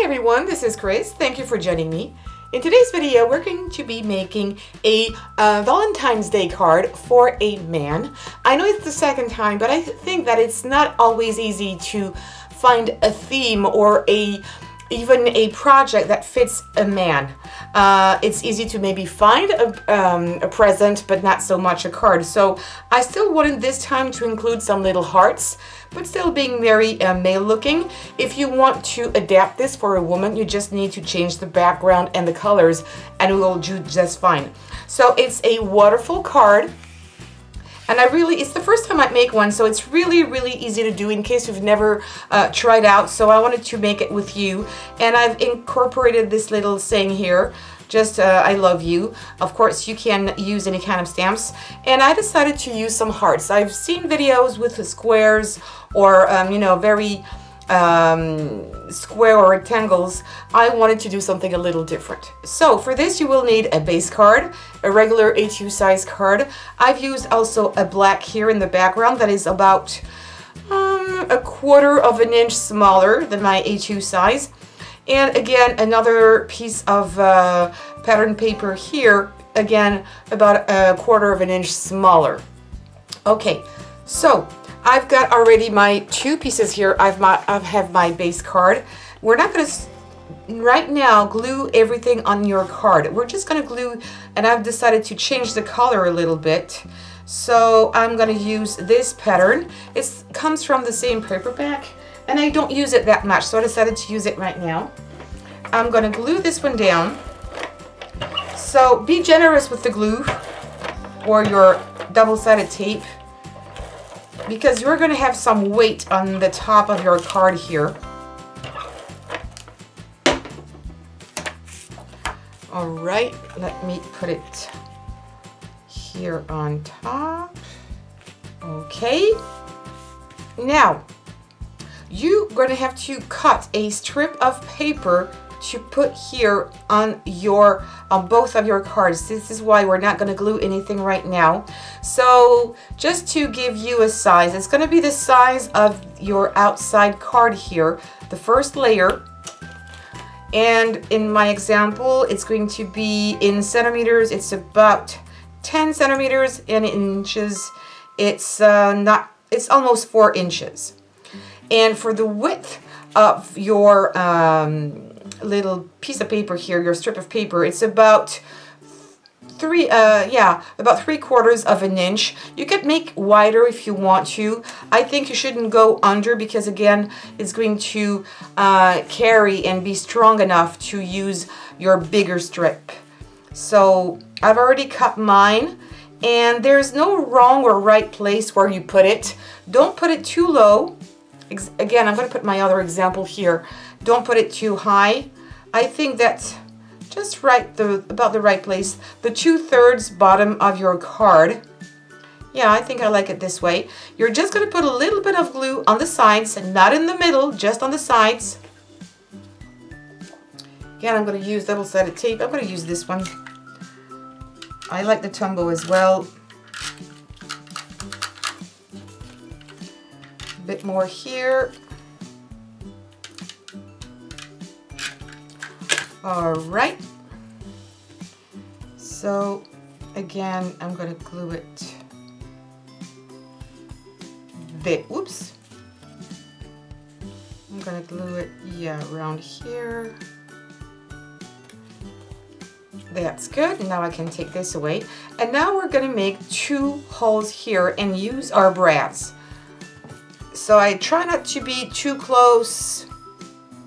everyone, this is Chris. Thank you for joining me. In today's video, we're going to be making a Valentine's Day card for a man. I know it's the second time, but I think that it's not always easy to find a theme or even a project that fits a man. It's easy to maybe find a present, but not so much a card. So I still wanted this time to include some little hearts, but still being very male looking. If you want to adapt this for a woman, you just need to change the background and the colors and it will do just fine. So it's a waterfall card. And it's the first time I make one, so it's really easy to do in case you've never tried out. So I wanted to make it with you. And I've incorporated this little saying here, just I love you. Of course, you can use any kind of stamps. And I decided to use some hearts. I've seen videos with the squares or, you know, very square or rectangles. I wanted to do something a little different. So for this you will need a base card, a regular A2 size card. I've used also a black here in the background that is about a 1/4 of an inch smaller than my A2 size. And again, another piece of pattern paper here, again about a 1/4 of an inch smaller. Okay, so I've got already my 2 pieces here. I have my base card. We're not going to right now glue everything on your card. We're just going to glue, and I've decided to change the color a little bit. So I'm going to use this pattern. It comes from the same paperback, and I don't use it that much, so I decided to use it right now. I'm going to glue this one down. So be generous with the glue or your double-sided tape, because you're going to have some weight on the top of your card here. All right, let me put it here on top. Okay. Now, you're going to have to cut a strip of paper to put here on both of your cards. This is why we're not going to glue anything right now. So just to give you a size, it's going to be the size of your outside card here, the first layer. And in my example, it's going to be in centimeters, it's about 10 centimeters, and in inches, it's almost 4 inches. And for the width of your little piece of paper here, your strip of paper, it's about about 3/4 of an inch. You could make wider if you want to. I think you shouldn't go under, because again, it's going to carry and be strong enough to use your bigger strip. So I've already cut mine, and there's no wrong or right place where you put it. Don't put it too low. Again, I'm going to put my other example here. Don't put it too high. I think that's just right, about the right place. The 2/3 bottom of your card. Yeah, I think I like it this way. You're just going to put a little bit of glue on the sides, and not in the middle, just on the sides. Again, I'm going to use double-sided tape. I'm going to use this one. I like the Tombow as well. A bit more here. All right. So again, I'm going to glue it whoops. I'm going to glue it, around here. That's good. Now I can take this away. And now we're going to make 2 holes here and use our brads. So I try not to be too close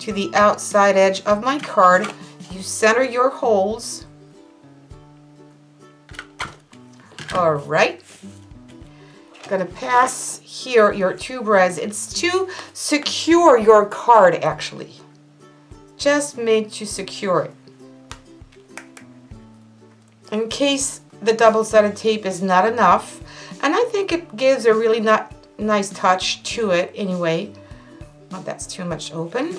to the outside edge of my card. You center your holes. All right. Gonna pass here your 2 brads. It's to secure your card, actually. Just made to secure it. In case the double-sided tape is not enough, and I think it gives a really nice touch to it anyway. Oh, that's too much open.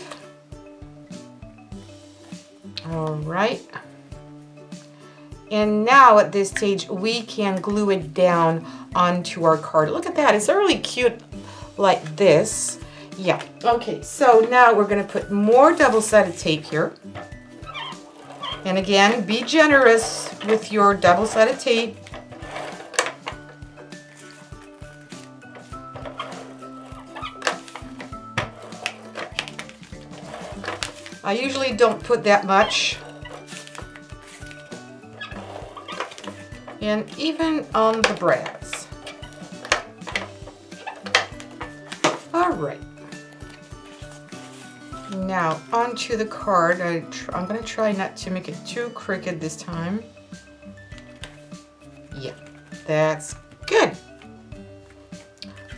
All right. And now at this stage, we can glue it down onto our card. Look at that, it's really cute like this. Yeah, okay, so now we're going to put more double-sided tape here. And again, be generous with your double-sided tape. I usually don't put that much. And even on the brads. All right. Now onto the card. I'm going to try not to make it too crooked this time. Yeah, that's good.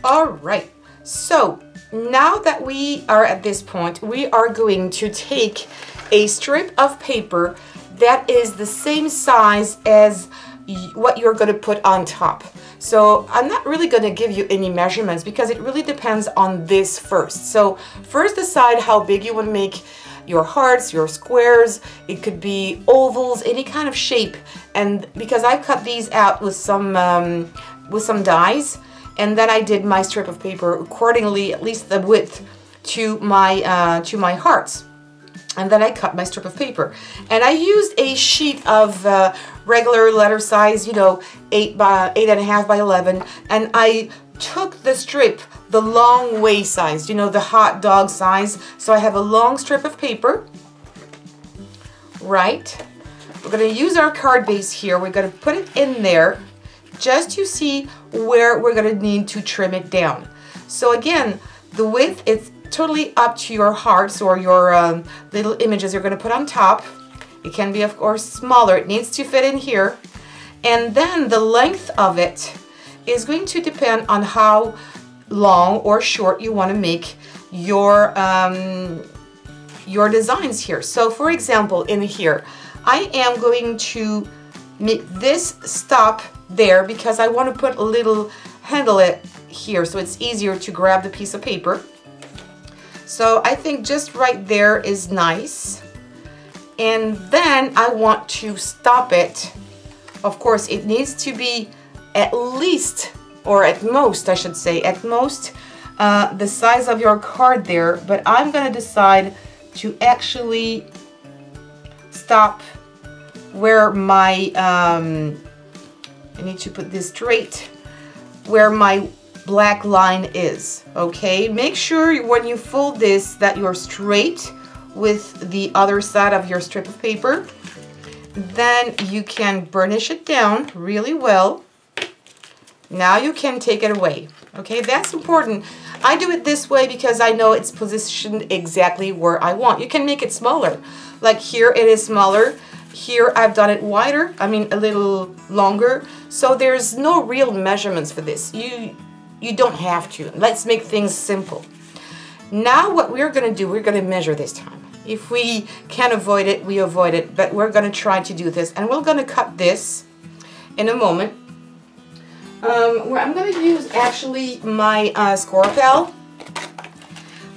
All right. So now that we are at this point, we are going to take a strip of paper that is the same size as what you're going to put on top. So I'm not really going to give you any measurements because it really depends on this first. So first decide how big you want to make your hearts, your squares. It could be ovals, any kind of shape. And because I cut these out with some dies, and then I did my strip of paper accordingly, at least the width to my hearts. And then I cut my strip of paper. And I used a sheet of regular letter size, you know, 8.5 by 11. And I took the strip, the long way size, you know, the hot dog size. So I have a long strip of paper. Right. We're going to use our card base here. We're going to put it in there just to see where we're going to need to trim it down. So again, the width is totally up to your hearts or your little images you're going to put on top. It can be, of course, smaller. It needs to fit in here. And then the length of it is going to depend on how long or short you want to make your designs here. So for example, in here, I am going to make this stop there because I want to put a little handle it here so it's easier to grab the piece of paper. So I think just right there is nice. And then I want to stop it. Of course, it needs to be at least, or at most, I should say, at most the size of your card there. But I'm going to decide to actually stop where my, I need to put this straight, where my black line is. Okay, make sure when you fold this that you're straight with the other side of your strip of paper. Then you can burnish it down really well. Now you can take it away. Okay, that's important. I do it this way because I know it's positioned exactly where I want. You can make it smaller. Like here it is smaller. Here I've done it wider, I mean a little longer. So there's no real measurements for this. You don't have to. Let's make things simple. Now what we're going to do, we're going to measure this time. If we can avoid it, we avoid it. But we're going to try to do this. And we're going to cut this in a moment. Where I'm going to use actually my Scorpel.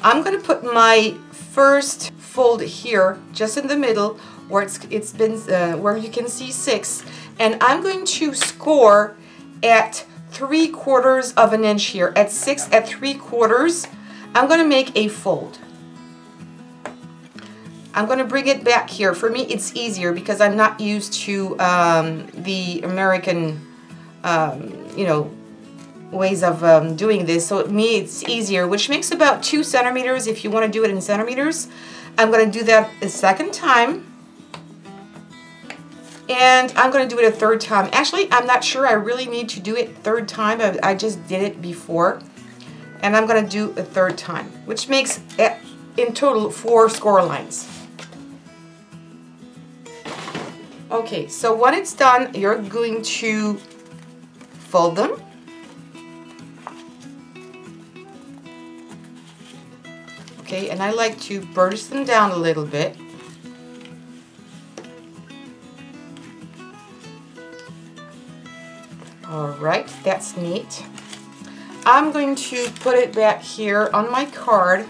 I'm going to put my first fold here, just in the middle, where it's been where you can see 6, and I'm going to score at 3/4 of an inch here. At 6 at 3/4, I'm going to make a fold. I'm going to bring it back here. For me, it's easier because I'm not used to the American, you know, ways of doing this. So me, it's easier, which makes about 2 centimeters if you want to do it in centimeters. I'm going to do that a second time. And I'm going to do it a third time. Actually, I'm not sure I really need to do it third time. I just did it before. And I'm going to do a third time, which makes in total 4 score lines. Okay, so when it's done, you're going to fold them. Okay, and I like to burnish them down a little bit. Alright, that's neat. I'm going to put it back here on my card.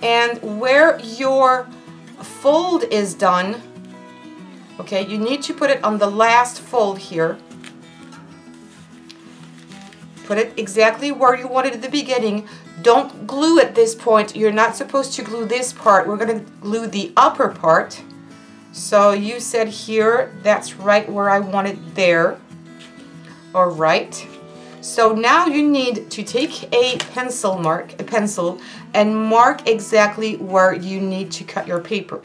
And where your fold is done, okay, you need to put it on the last fold here. Put it exactly where you want it at the beginning. Don't glue at this point. You're not supposed to glue this part. We're going to glue the upper part. So you said here, that's right where I want it there. All right. So now you need to take a pencil, and mark exactly where you need to cut your paper.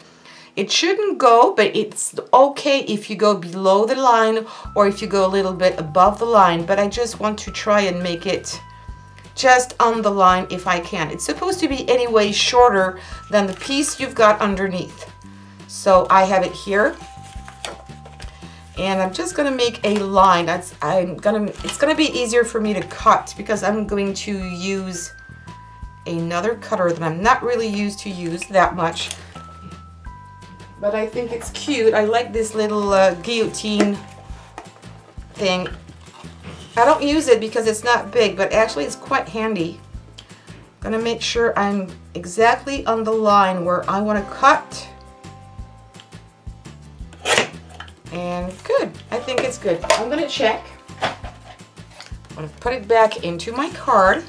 It shouldn't go, but it's okay if you go below the line or if you go a little bit above the line, but I just want to try and make it just on the line if I can. It's supposed to be anyway shorter than the piece you've got underneath. So I have it here, and I'm just gonna make a line. It's gonna be easier for me to cut because I'm going to use another cutter that I'm not really used to use that much. But I think it's cute. I like this little guillotine thing. I don't use it because it's not big, but actually it's quite handy. I'm gonna make sure I'm exactly on the line where I want to cut. And good. I think it's good. I'm gonna check. I'm gonna put it back into my card.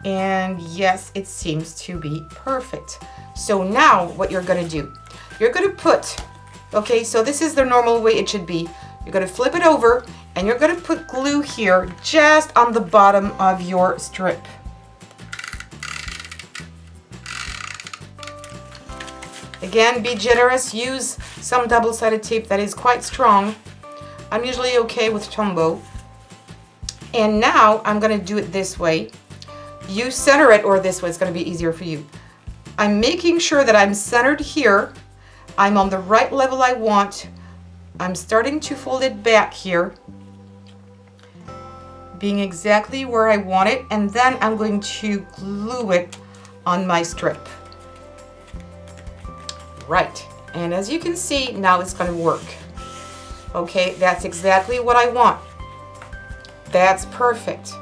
And yes, it seems to be perfect. So now what you're gonna do, you're gonna put, okay, so this is the normal way it should be. You're gonna flip it over and you're gonna put glue here just on the bottom of your strip. Again, be generous, use some double-sided tape that is quite strong. I'm usually okay with Tombow. And now I'm gonna do it this way. You center it, or this way, it's going to be easier for you. I'm making sure that I'm centered here. I'm on the right level I want. I'm starting to fold it back here, being exactly where I want it, and then I'm going to glue it on my strip. Right, and as you can see, now it's going to work. Okay, that's exactly what I want. That's perfect.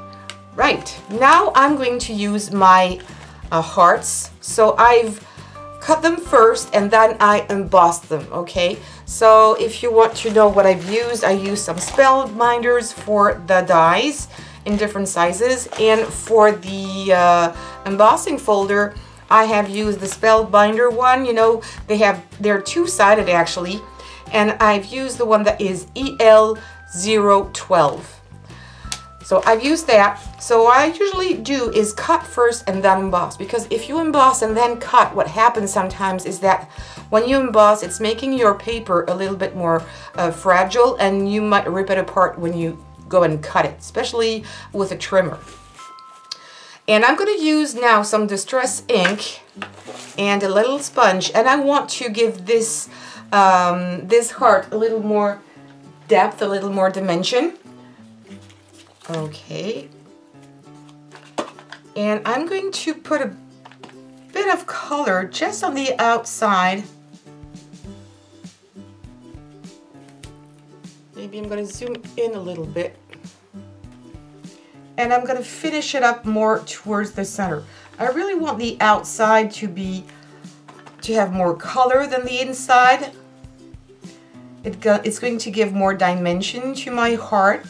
Right, now I'm going to use my hearts. So I've cut them first and then I embossed them, okay? So if you want to know what I've used, I used some spell binders for the dies in different sizes, and for the embossing folder, I have used the spell binder one. You know, they're two-sided actually, and I've used the one that is EL012. So I've used that. So what I usually do is cut first and then emboss, because if you emboss and then cut, what happens sometimes is that when you emboss, it's making your paper a little bit more fragile, and you might rip it apart when you go and cut it, especially with a trimmer. And I'm going to use now some distress ink and a little sponge, and I want to give this this heart a little more depth, a little more dimension. Okay, and I'm going to put a bit of color just on the outside. Maybe I'm going to zoom in a little bit, and I'm going to finish it up more towards the center. I really want the outside to have more color than the inside. It's going to give more dimension to my heart.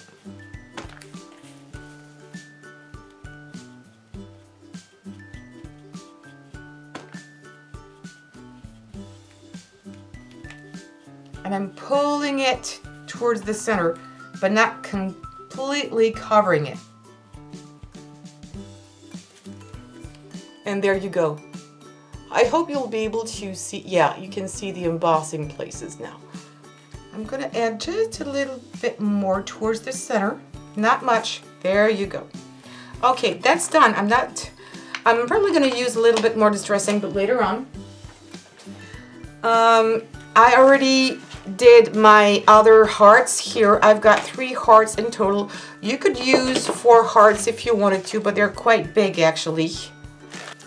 And I'm pulling it towards the center, but not completely covering it. And there you go. I hope you'll be able to see, yeah, you can see the embossing places now. I'm gonna add just a little bit more towards the center, not much. There you go. Okay, that's done. I'm probably gonna use a little bit more distress ink, but later on. I already did my other hearts here. I've got 3 hearts in total. You could use 4 hearts if you wanted to, but they're quite big actually.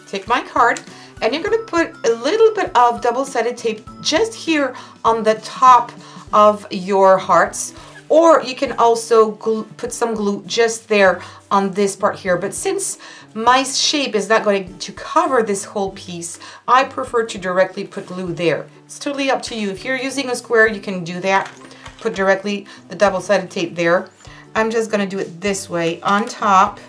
Take my card, and you're going to put a little bit of double-sided tape just here on the top of your hearts, or you can also put some glue just there on this part here. But since my shape is not going to cover this whole piece, I prefer to directly put glue there. It's totally up to you. If you're using a square, you can do that. put directly the double-sided tape there. I'm just going to do it this way on top.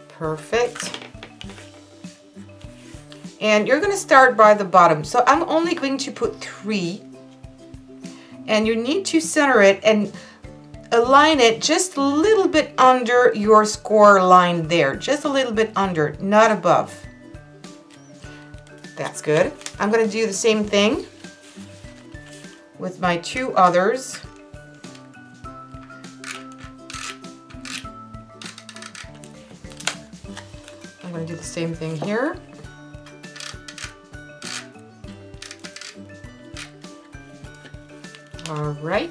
Perfect. And you're going to start by the bottom. So I'm only going to put 3. And you need to center it and align it just a little bit under your score line there. Just a little bit under, not above. That's good. I'm going to do the same thing with my 2 others. I'm going to do the same thing here. All right.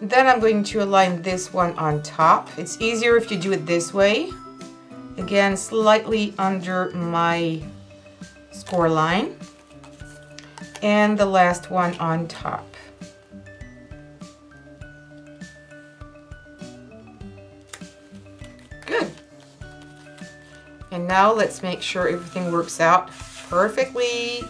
Then I'm going to align this one on top. It's easier if you do it this way. Again, slightly under my score line. And the last one on top. Good. And now let's make sure everything works out perfectly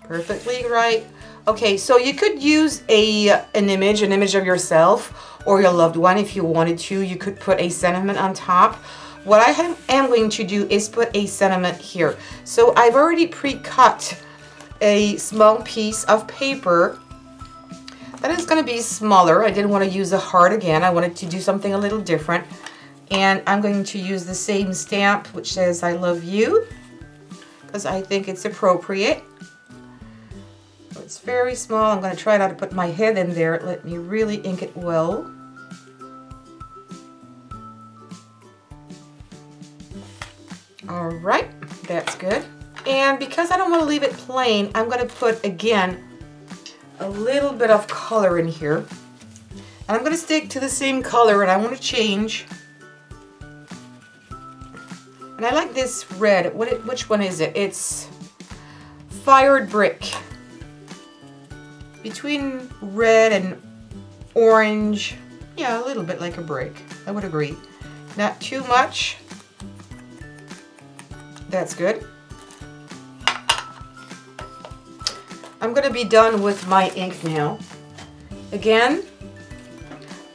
right. Okay, so you could use an image of yourself or your loved one if you wanted to. You could put a sentiment on top. What I am going to do is put a sentiment here. So I've already pre-cut a small piece of paper that is going to be smaller. I didn't want to use a heart again. I wanted to do something a little different. And I'm going to use the same stamp which says I love you because I think it's appropriate. It's very small. I'm going to try not to put my head in there. Let me really ink it well. All right, that's good. And because I don't want to leave it plain, I'm going to put, again, a little bit of color in here. And I'm going to stick to the same color, and I want to change. And I like this red. Which one is it? It's Fired Brick. Between red and orange, yeah, a little bit like a brick. I would agree. Not too much. That's good. I'm going to be done with my ink now. Again,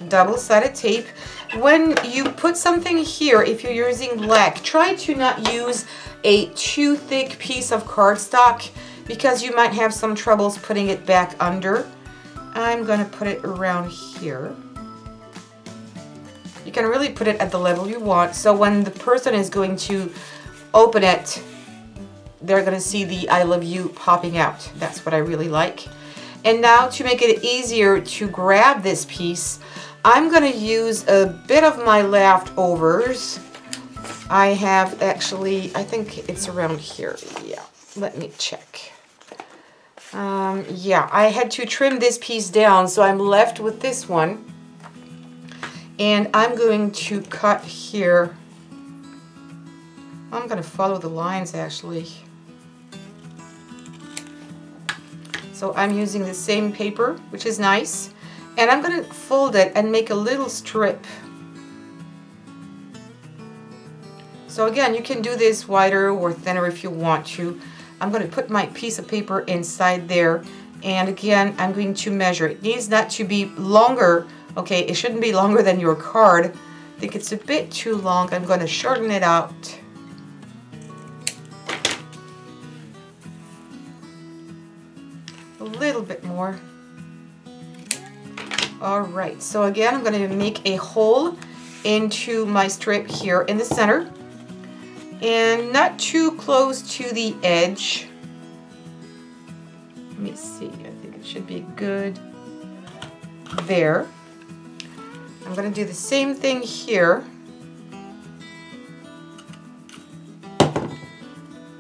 double-sided tape. When you put something here, if you're using black, try to not use a too thick piece of cardstock because you might have some troubles putting it back under. I'm going to put it around here. You can really put it at the level you want, so when the person is going to open it, they're going to see the I love you popping out. That's what I really like. And now to make it easier to grab this piece, I'm going to use a bit of my leftovers. I have actually, I think it's around here. Yeah, let me check. Yeah, I had to trim this piece down, so I'm left with this one. And I'm going to cut here. I'm going to follow the lines actually. So I'm using the same paper, which is nice. And I'm going to fold it and make a little strip. So again, you can do this wider or thinner if you want to. I'm going to put my piece of paper inside there. And again, I'm going to measure. It needs not to be longer. Okay, it shouldn't be longer than your card. I think it's a bit too long. I'm going to shorten it out. A little bit more. Alright, so again, I'm going to make a hole into my strip here in the center. And not too close to the edge. Let me see, I think it should be good there. I'm going to do the same thing here.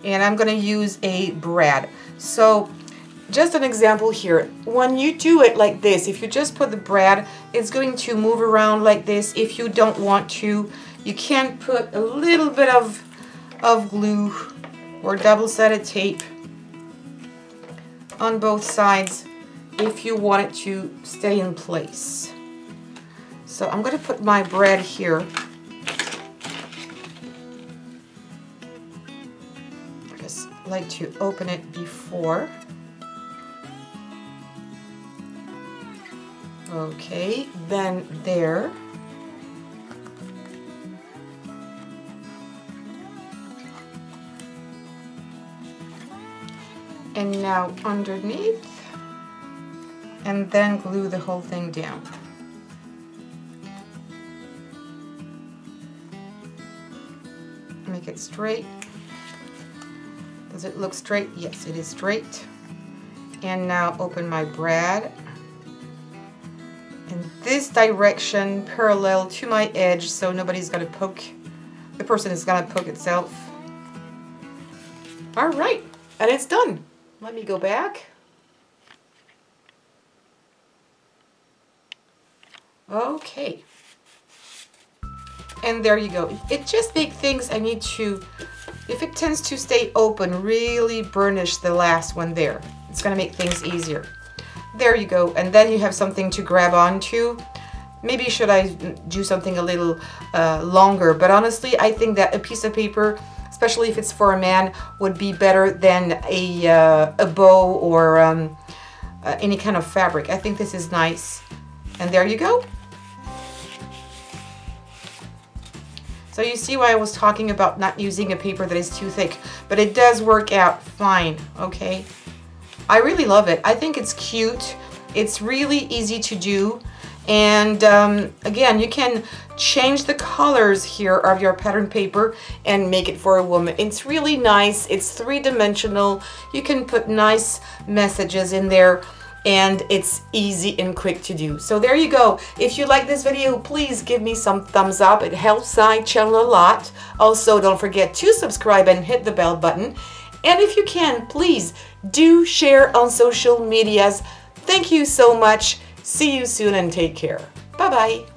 And I'm going to use a brad. So, just an example here. When you do it like this, if you just put the brad, it's going to move around like this. If you don't want to, you can put a little bit of glue or double-sided tape on both sides if you want it to stay in place. So I'm going to put my brad here. like to open it before. Okay, then there. And now underneath, and then glue the whole thing down. Make it straight. Does it look straight? Yes, it is straight. And now open my brad in this direction, parallel to my edge, so nobody's gonna poke, the person is gonna poke itself. All right, and it's done. Let me go back. Okay. And there you go. It just makes things, I need to, if it tends to stay open, really burnish the last one there. It's gonna make things easier. There you go. And then you have something to grab onto. Maybe should I do something a little longer, but honestly, I think that a piece of paper, especially if it's for a man, would be better than a bow or any kind of fabric. I think this is nice. And there you go. So you see why I was talking about not using a paper that is too thick, but it does work out fine, okay? I really love it. I think it's cute. It's really easy to do. And again, you can change the colors here of your pattern paper and make it for a woman. It's really nice. It's three-dimensional. You can put nice messages in there, and it's easy and quick to do. So there you go. If you like this video, please give me some thumbs up. It helps my channel a lot. Also, don't forget to subscribe and hit the bell button. And if you can, please do share on social medias. Thank you so much. See you soon and take care. Bye-bye.